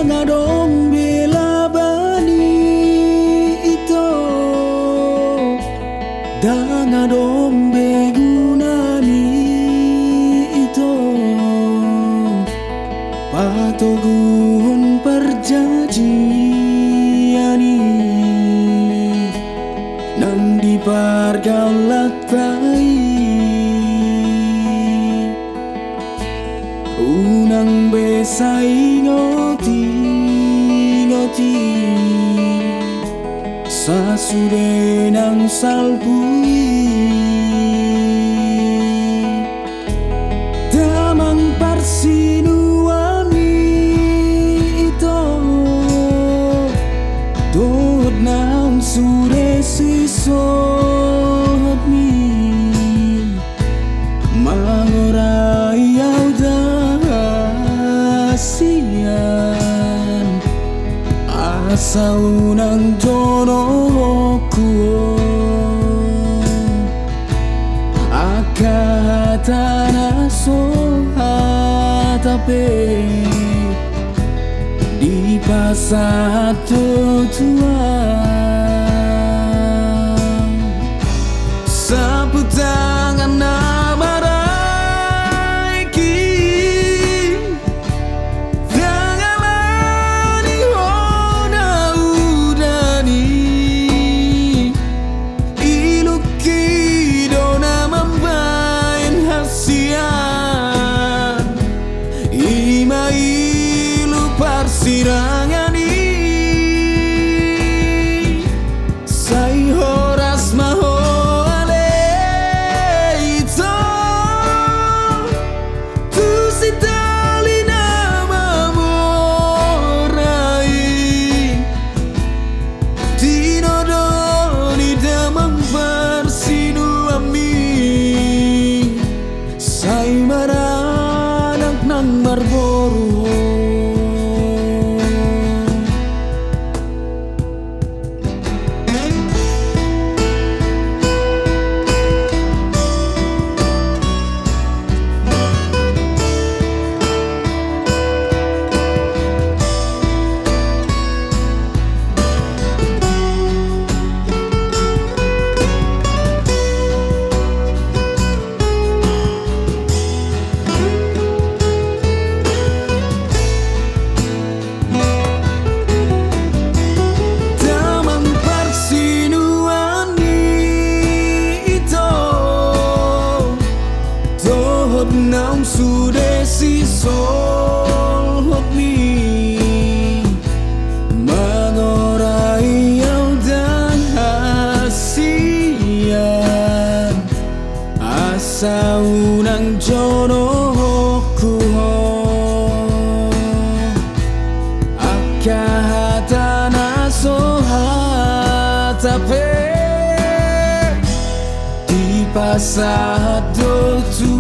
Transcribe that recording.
Danga dong bela bani ito, danga dong begunani ito, patogun perjanjiani nang dipargalatai unang besay ngoti-ngoti sa sude ng salpuy, damang parsinuami ito, tuhod ng sude sisot mi mangorayaw siyan asa unang tono ko akata na so hatape di pa sa tutuan sa putangan na sirangani say horas mahoale ito tu si tali na mamuray tinodoni damang parsinuami say maranak ng Marlboro. Nang sude si solhot mi mangorayaw dan hasiyan asa unang jono ko akahata na so hatape di pasado tu